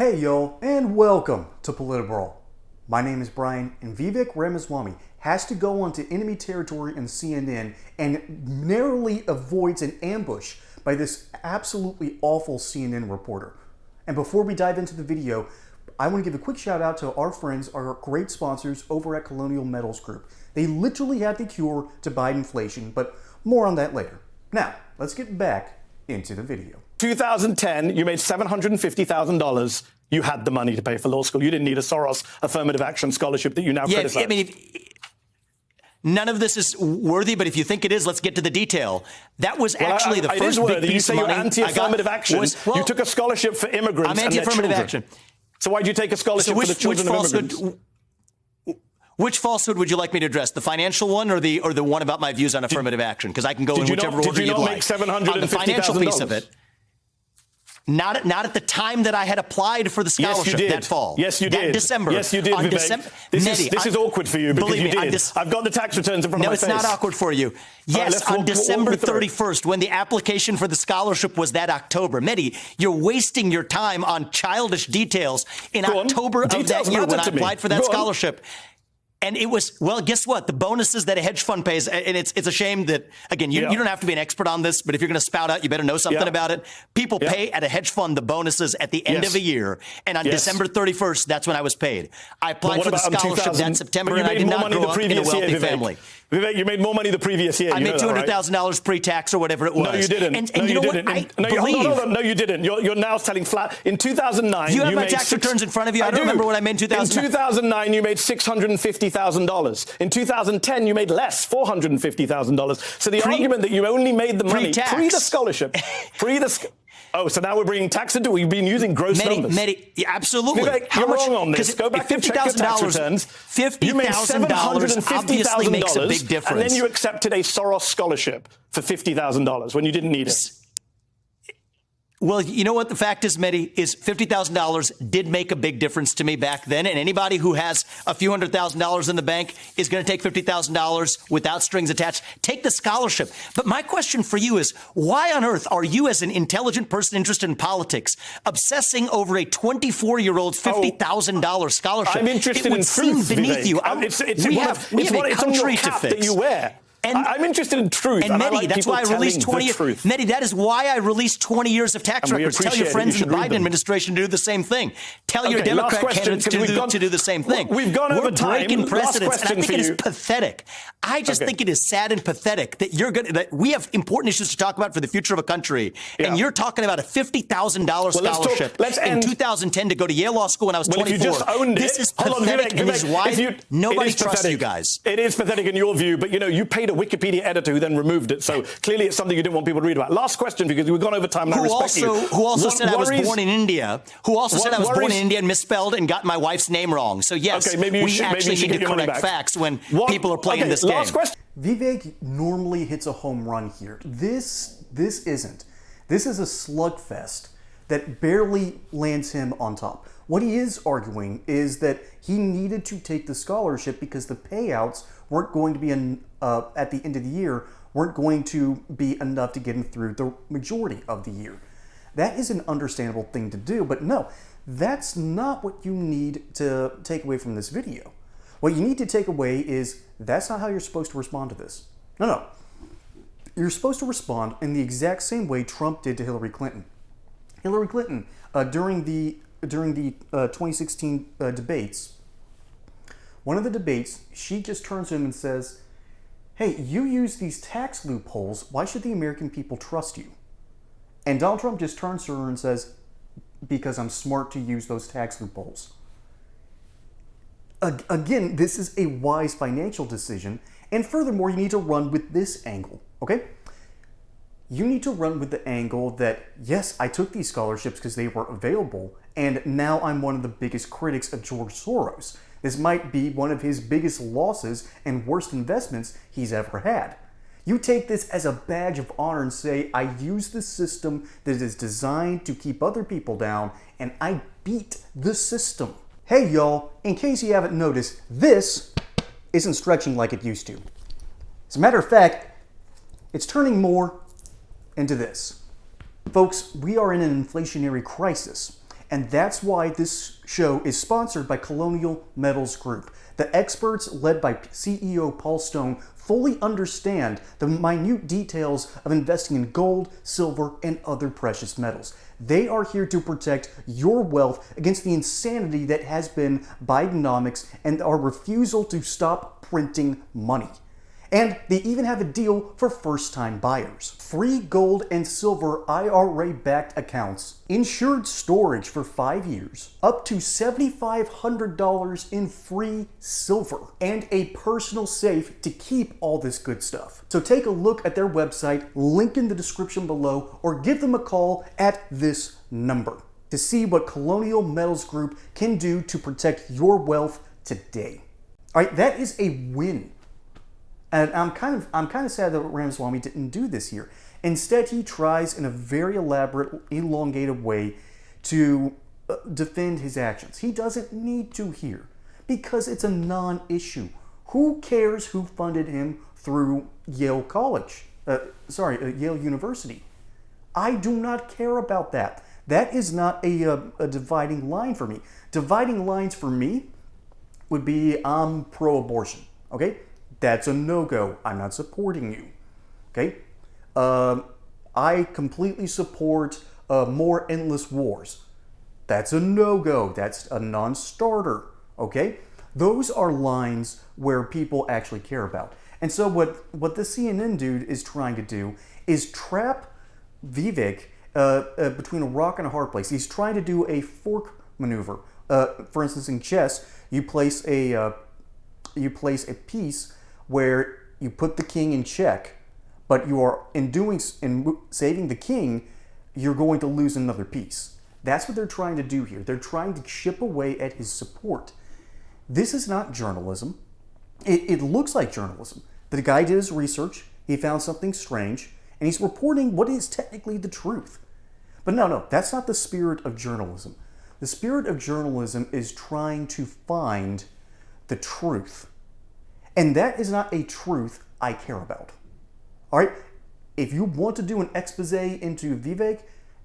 Hey y'all, and welcome to Politibrawl. My name is Brian, and Vivek Ramaswamy has to go onto enemy territory in CNN and narrowly avoids an ambush by this absolutely awful CNN reporter. And before we dive into the video, I want to give a quick shout out to our friends, our great sponsors over at Colonial Metals Group. They literally have the cure to buy inflation, but more on that later. Now, let's get back into the video. 2010, you made $750,000. You had the money to pay for law school. You didn't need a Soros affirmative action scholarship that you now criticize. I mean, none of this is worthy, but if you think it is, let's get to the detail. That was actually the first big piece You say of money you're anti-affirmative action. You took a scholarship for immigrants. I'm anti-affirmative action. So why'd you take a scholarship for the children of immigrants? Which falsehood would you like me to address? The financial one or the one about my views on affirmative action? Because I can go in whichever order you'd like. Did you not make $750,000? On the financial piece of it. Not at the time that I had applied for the scholarship. Yes, you did. That fall. Yes, you did. That December. Yes, you did, on Vivek. December. This is awkward for you because believe you me, did. I've got the tax returns in front of my face. No, it's not awkward for you. Yes, on December 31st, when the application for the scholarship was that October. Mehdi, you're wasting your time on childish details in October of that year when I applied for that scholarship. And it was, well, guess what? The bonuses that a hedge fund pays, and it's a shame that, again, you don't have to be an expert on this, but if you're going to spout out, you better know something about it. People pay at a hedge fund the bonuses at the end of a year, and on December 31st, that's when I was paid. I applied for the scholarship that September, and I did not grow up in a wealthy family. Vivek, you made more money the previous year. I made $200,000 pre-tax or whatever it was. No, you didn't. And you know what? No, you didn't. You're now telling flat. In 2009, you have my tax returns in front of you. I don't remember what I made in 2009. In 2009, you made $650,000. In 2010, you made less, $450,000. So the argument that you only made the money pre the scholarship, Oh, so now we're bringing tax into it. We've been using gross numbers. Absolutely. Vivek, you're wrong on this. Go back and check your tax returns. $50,000 obviously makes a big difference. And then you accepted a Soros scholarship for $50,000 when you didn't need it. Well, you know what the fact is, Mehdi, is $50,000 did make a big difference to me back then. And anybody who has a few $100,000 in the bank is going to take $50,000 without strings attached. Take the scholarship. But my question for you is, why on earth are you, as an intelligent person interested in politics, obsessing over a 24-year-old's $50,000 scholarship? I'm interested in truth, beneath you. We have a country to fix. That you wear. I'm interested in truth. And Mehdi, that's why I released 20 years. Mehdi, that is why I released 20 years of tax records. Tell your friends in the Biden administration to do the same thing. Tell your Democrat candidates to do the same thing. We've gone over time. We're breaking precedents, and I think it is pathetic. I just think it is sad and pathetic that that we have important issues to talk about for the future of a country, and you're talking about a $50,000 scholarship in 2010 to go to Yale Law School when I was 24. If you just owned this is pathetic, and this is why nobody trusts you guys. It is pathetic in your view, but you paid a Wikipedia editor who then removed it. So clearly it's something you didn't want people to read about. Last question, because we've gone over time and I respect you. Who also said I was born in India. Who also said I was born in India and misspelled and got my wife's name wrong. So yes, we actually need to correct facts when people are playing this game. Last question. Vivek normally hits a home run here. This isn't. This is a slugfest that barely lands him on top. What he is arguing is that he needed to take the scholarship because the payouts weren't going to be at the end of the year, weren't going to be enough to get him through the majority of the year. That is an understandable thing to do, but no, that's not what you need to take away from this video. What you need to take away is that's not how you're supposed to respond to this. No. You're supposed to respond in the exact same way Trump did to Hillary Clinton. Hillary Clinton, during the 2016 debates, one of the debates, she just turns to him and says, hey, you use these tax loopholes. Why should the American people trust you? And Donald Trump just turns to her and says, because I'm smart to use those tax loopholes. Again, this is a wise financial decision. And furthermore, you need to run with this angle, okay? You need to run with the angle that, yes, I took these scholarships because they were available, and now I'm one of the biggest critics of George Soros. This might be one of his biggest losses and worst investments he's ever had. You take this as a badge of honor and say, I use the system that is designed to keep other people down, and I beat the system. Hey y'all, in case you haven't noticed, this isn't stretching like it used to. As a matter of fact, it's turning more into this. Folks, we are in an inflationary crisis. And that's why this show is sponsored by Colonial Metals Group. The experts, led by CEO Paul Stone, fully understand the minute details of investing in gold, silver, and other precious metals. They are here to protect your wealth against the insanity that has been Bidenomics and our refusal to stop printing money. And they even have a deal for first-time buyers. Free gold and silver IRA-backed accounts, insured storage for 5 years, up to $7,500 in free silver, and a personal safe to keep all this good stuff. So take a look at their website, link in the description below, or give them a call at this number to see what Colonial Metals Group can do to protect your wealth today. All right, that is a win. And I'm kind of sad that Ramaswamy didn't do this here. Instead, he tries in a very elaborate, elongated way to defend his actions. He doesn't need to here because it's a non-issue. Who cares who funded him through Yale College? Yale University. I do not care about that. That is not a dividing line for me. Dividing lines for me would be I'm pro-abortion. Okay. That's a no-go. I'm not supporting you. Okay? I completely support more endless wars. That's a no-go. That's a non-starter. Okay? Those are lines where people actually care about. And so what the CNN dude is trying to do is trap Vivek between a rock and a hard place. He's trying to do a fork maneuver. For instance, in chess, you place a piece where you put the king in check, but you are in saving the king, you're going to lose another piece. That's what they're trying to do here. They're trying to chip away at his support. This is not journalism. It looks like journalism. The guy did his research, he found something strange, and he's reporting what is technically the truth. But no, that's not the spirit of journalism. The spirit of journalism is trying to find the truth. And that is not a truth I care about. All right? If you want to do an expose into Vivek,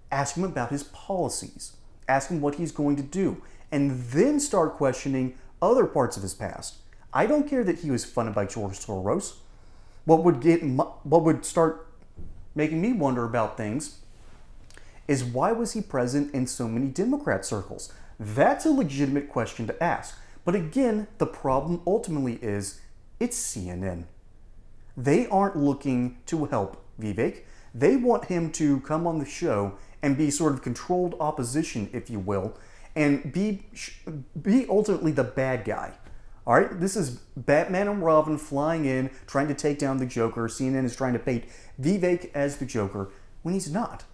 ask him about his policies. Ask him what he's going to do. And then start questioning other parts of his past. I don't care that he was funded by George Soros. What would start making me wonder about things is why was he present in so many Democrat circles? That's a legitimate question to ask. But again, the problem ultimately is it's CNN. They aren't looking to help Vivek. They want him to come on the show and be sort of controlled opposition, if you will, and be ultimately the bad guy. All right, this is Batman and Robin flying in, trying to take down the Joker. CNN is trying to paint Vivek as the Joker when he's not.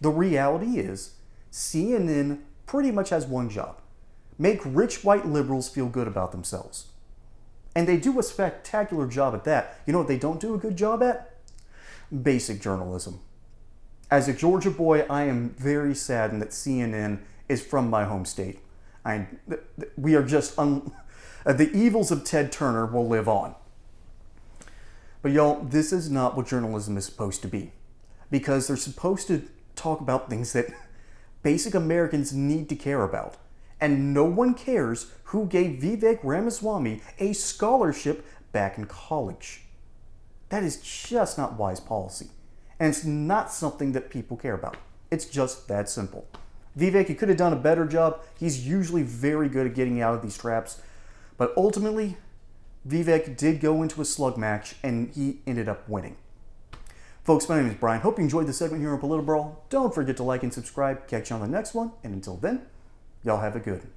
The reality is CNN pretty much has one job: make rich white liberals feel good about themselves. And they do a spectacular job at that. You know what they don't do a good job at? Basic journalism. As a Georgia boy, I am very saddened that CNN is from my home state. We are just, the evils of Ted Turner will live on. But y'all, this is not what journalism is supposed to be. Because they're supposed to talk about things that basic Americans need to care about. And no one cares who gave Vivek Ramaswamy a scholarship back in college. That is just not wise policy. And it's not something that people care about. It's just that simple. Vivek, he could have done a better job. He's usually very good at getting out of these traps. But ultimately, Vivek did go into a slug match and he ended up winning. Folks, my name is Brian. Hope you enjoyed the segment here on Political Brawl. Don't forget to like and subscribe. Catch you on the next one. And until then, y'all have a good one.